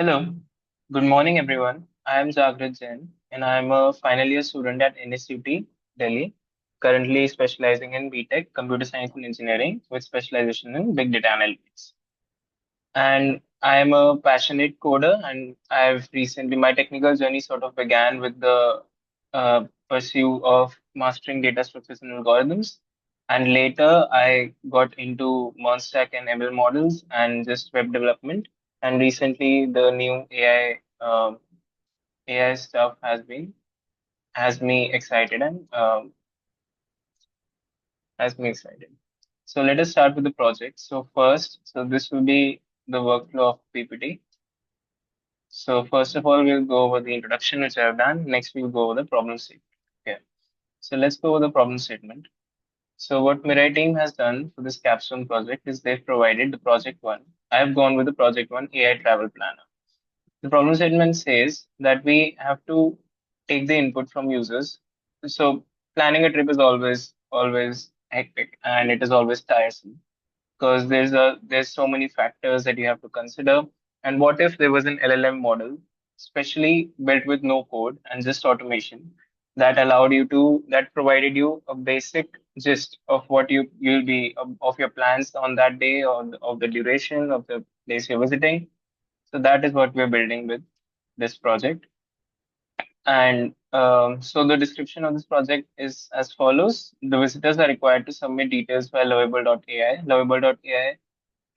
Hello, good morning everyone. I am Jagrit Jain and I am a final year student at NSUT, Delhi, currently specializing in BTech, Computer Science and Engineering with specialization in Big Data Analytics. And I am a passionate coder and my technical journey sort of began with the pursuit of mastering data structures and algorithms. And later I got into Monstack and ML models and just web development. And recently the new AI stuff has me excited and has me excited. So let us start with the project. So this will be the workflow of PPT. So first of all, we'll go over the introduction, which I've done. Next, we'll go over the problem statement. Okay. So let's go over the problem statement. So what Mirai team has done for this capstone project is they've provided the project one. I've gone with the project one AI travel planner. The problem statement says that we have to take the input from users. So planning a trip is always hectic and it is always tiresome because there's so many factors that you have to consider. And what if there was an LLM model, especially built with no code and just automation, that provided you a basic gist of what you'll be of your plans on that day or of the duration of the place you're visiting. So that is what we're building with this project. And so the description of this project is as follows. The visitors are required to submit details via lovable.ai. Lovable.ai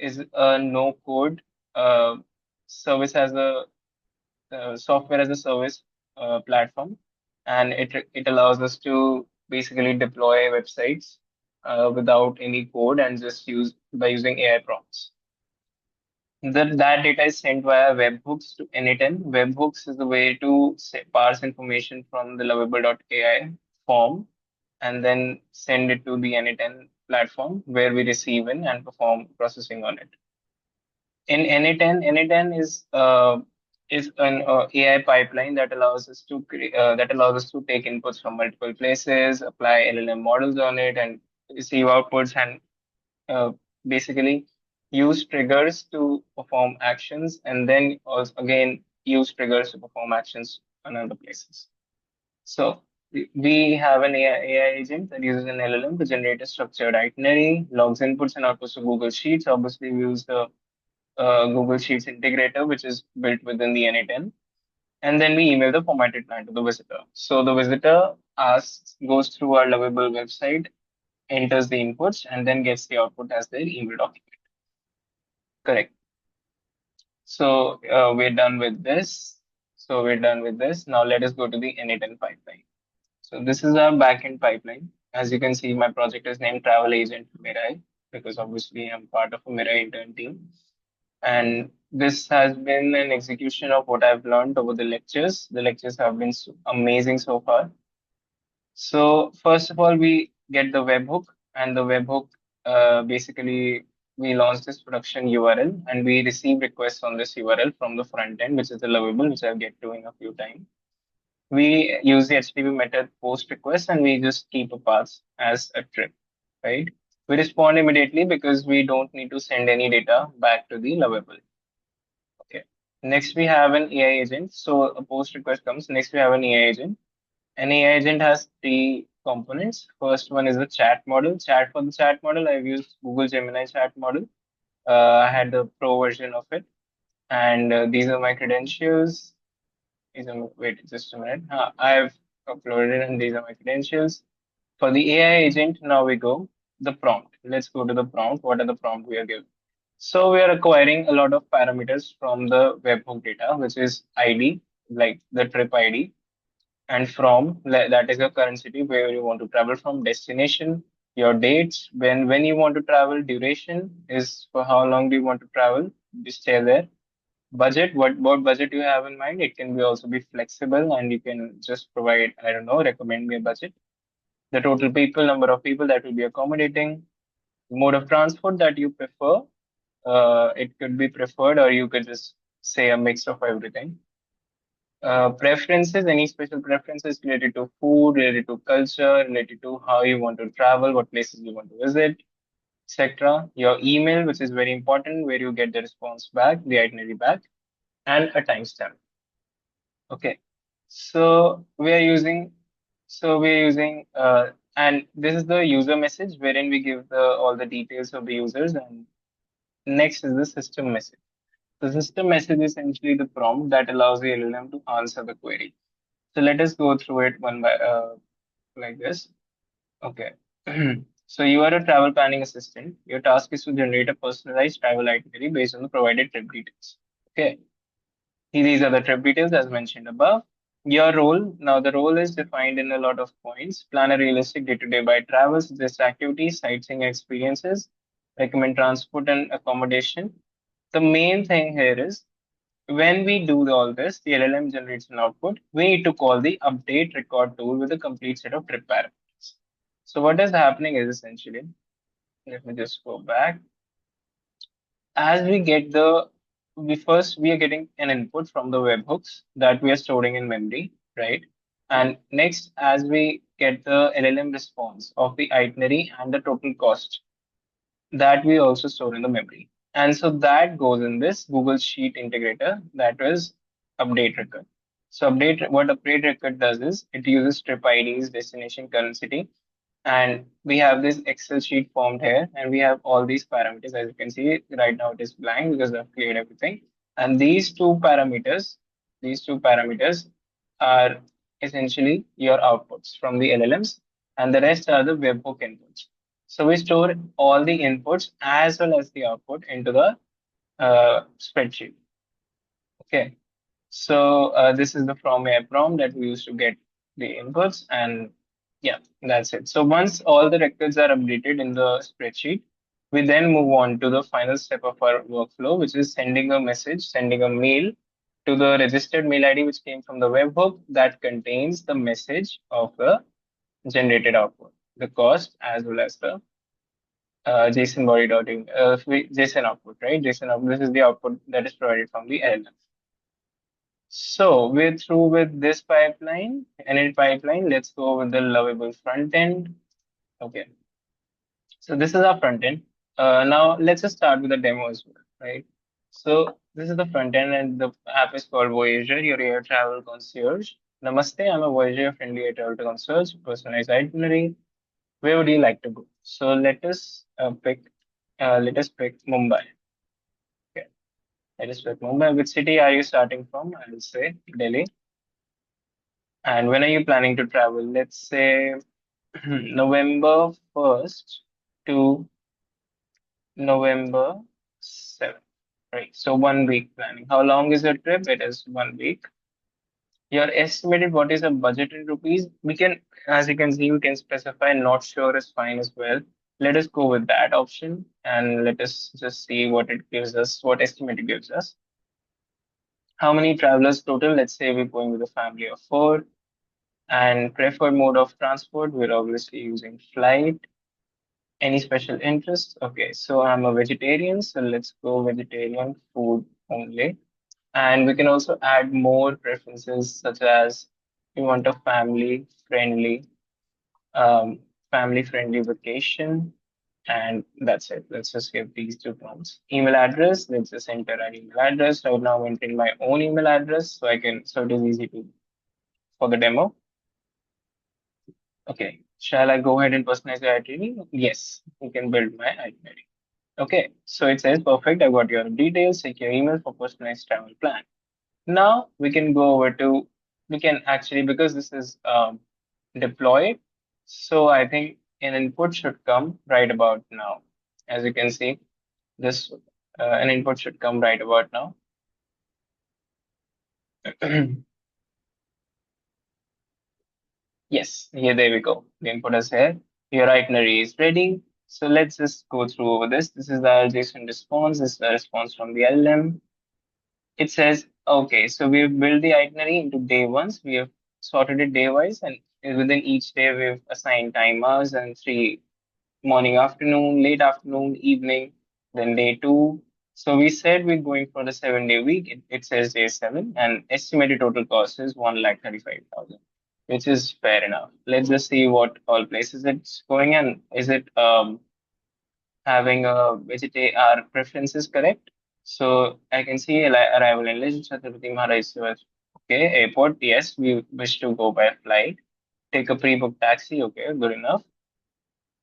is a no code uh, service as a software as a service platform, and it allows us to basically deploy websites without any code and just use by using AI prompts. That data is sent via webhooks to N8N. Webhooks is the way to parse information from the lovable.ai form and then send it to the N8N platform where we receive in and perform processing on it. In N8N is an AI pipeline that allows us to take inputs from multiple places, apply LLM models on it, and receive outputs, and uh, basically use triggers to perform actions, and then also again use triggers to perform actions on other places. So we have an AI agent that uses an LLM to generate a structured itinerary, logs inputs and outputs to Google Sheets. Obviously, we use the Google Sheets integrator, which is built within the N8N. And then we email the formatted plan to the visitor. So the visitor goes through our lovable website, enters the inputs, and then gets the output as their email document. Correct. So we're done with this. Now let us go to the N8N pipeline. So this is our backend pipeline. As you can see, my project is named Travel Agent Mirai because obviously I'm part of a Mirai intern team. And this has been an execution of what I've learned over the lectures. The lectures have been amazing so far. So first of all, we get the webhook, and the webhook basically we launch this production URL, and we receive requests on this URL from the front end, which is the lovable, which I'll get to in a few times. We use the HTTP method post request, and we just keep a path as a trip, right? We respond immediately because we don't need to send any data back to the lovable. Okay. Next, we have an AI agent. So a post request comes. Next, we have an AI agent. An AI agent has three components. First one is the chat model. For the chat model, I've used Google Gemini chat model. I had the pro version of it, and these are my credentials. Wait, just a minute. I've uploaded, and these are my credentials. For the AI agent, now we go the prompt. Let's go to the prompt. What are the prompt we are given? So we are acquiring a lot of parameters from the webhook data, which is ID, like the trip ID, and that is your current city where you want to travel from, destination, your dates, when you want to travel, duration is for how long do you want to travel, you stay there. Budget, what budget you have in mind? It can be also be flexible, and you can just provide, I don't know, recommend me a budget. The total people, number of people that will be accommodating, mode of transport that you prefer. It could be preferred, or you could just say a mix of everything. Preferences, any special preferences related to food, related to culture, related to how you want to travel, what places you want to visit, etc. Your email, which is very important, where you get the response back, the itinerary back. and a timestamp. Okay. So we are using, and this is the user message wherein we give all the details of the users, and next is the system message. The system message is essentially the prompt that allows the LLM to answer the query. So let us go through it one by like this. Okay. So you are a travel planning assistant. Your task is to generate a personalized travel itinerary based on the provided trip details. Okay. These are the trip details as mentioned above. Your role, now the role is defined in a lot of points. Plan a realistic day-to-day by travel, suggest activities, sightseeing experiences, recommend transport and accommodation. The main thing here is when we do all this, the LLM generates an output. We need to call the update record tool with a complete set of trip parameters. So what is happening is essentially, let me just go back. As we get we are getting an input from the webhooks that we are storing in memory, right? And next, as we get the LLM response of the itinerary and the total cost, that we also store in the memory. And so that goes in this Google Sheet integrator that was update record. So what update record does is it uses trip IDs, destination, current city, and we have this Excel sheet formed here, and we have all these parameters. As you can see, right now it is blank because I've cleared everything. And these two parameters are essentially your outputs from the LLMs, and the rest are the webhook inputs. So we store all the inputs as well as the output into the spreadsheet. Okay. So this is the from a prompt that we use to get the inputs, and yeah, that's it. So once all the records are updated in the spreadsheet, we then move on to the final step of our workflow, which is sending a mail to the registered mail ID which came from the webhook that contains the message of the generated output, the cost as well as the JSON body dotting, JSON output, right? JSON output. This is the output that is provided from the LLM. So we're through with this pipeline, and in pipeline, let's go with the lovable front end. Okay, so this is our front end. Now let's just start with the demo as well, right? So this is the front end, and the app is called Voyager, your air travel concierge. Namaste, I'm a Voyager friendly air travel concierge, personalized itinerary. Where would you like to go? So let us pick Mumbai. Okay, let us pick Mumbai. Which city are you starting from? I will say Delhi. And when are you planning to travel? Let's say November 1st to November 7th. Right. So 1 week planning. How long is your trip? It is 1 week. Your estimated what is the budget in rupees? We can, as you can see, we can specify not sure is fine as well. Let us go with that option and let us just see what it gives us, what estimate it gives us. How many travelers total? Let's say we're going with a family of four. And preferred mode of transport, we're obviously using flight. Any special interest? Okay, so I'm a vegetarian, so let's go vegetarian food only. And we can also add more preferences such as we want a um, family friendly vacation. And that's it. Let's just give these two prompts. Email address, let's just enter an email address. Right now I'm entering my own email address so it is easy to for the demo. Okay, shall I go ahead and personalize the itinerary? Yes, you can build my itinerary. Okay, so it says perfect. I got your details. Check your email for personalized travel plan. Now we can go over to we can actually because this is deployed. So I think an input should come right about now. As you can see, this an input should come right about now. Yes, here there we go. The input is here. Your itinerary is ready. So let's just go through over this. This is the JSON response. This is the response from the LM. It says, okay, so we've built the itinerary into day ones. We have sorted it day wise, and within each day we've assigned time hours and three morning, afternoon, late afternoon, evening, then day two. So we said we're going for the 7 day week. It says day seven, and estimated total cost is 1,35,000, which is fair enough. Let's just see what all places it's going in. Is it having a our preferences correct? So I can see arrival in Leh Chhatrapati Maharaj Shivaji. Okay, airport. Yes, we wish to go by flight. Take a pre-booked taxi. Okay, good enough.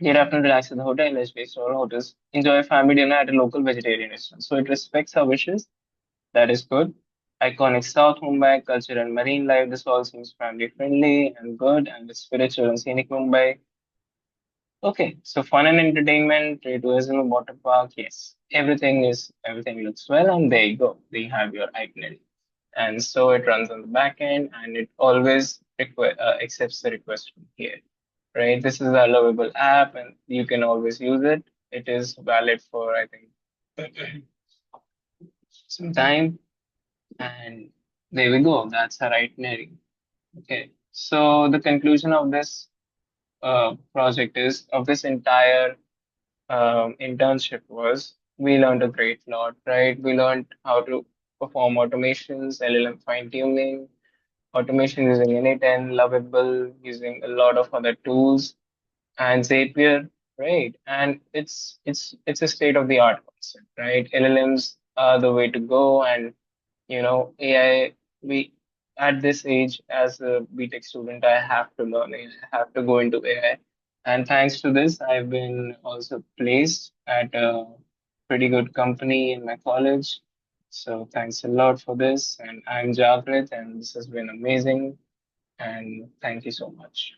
Get after relax at the hotel, based or hotels. Enjoy family dinner at a local vegetarian restaurant. So it respects our wishes. That is good. Iconic South Mumbai culture and marine life. This all seems family friendly and good, and it's spiritual and scenic Mumbai. Okay, so fun and entertainment, tourism, water park. Yes, everything looks well, and there you go. They have your itinerary, and so it runs on the back end, and it always accepts the request from here. Right? This is a lovable app, and you can always use it. It is valid for I think some time, and there we go. That's our itinerary. Okay. So the conclusion of this project is of this entire internship was we learned a great lot, right? We learned how to perform automations, LLM fine tuning, automation using N8N, Lovable, using a lot of other tools, and Zapier, right? And it's a state of the art concept, right? LLMs are the way to go, and AI, we at this age as a BTech student, I have to learn it. I have to go into AI. And thanks to this, I've been also placed at a pretty good company in my college. So thanks a lot for this. And I'm Jagrit, and this has been amazing. And thank you so much.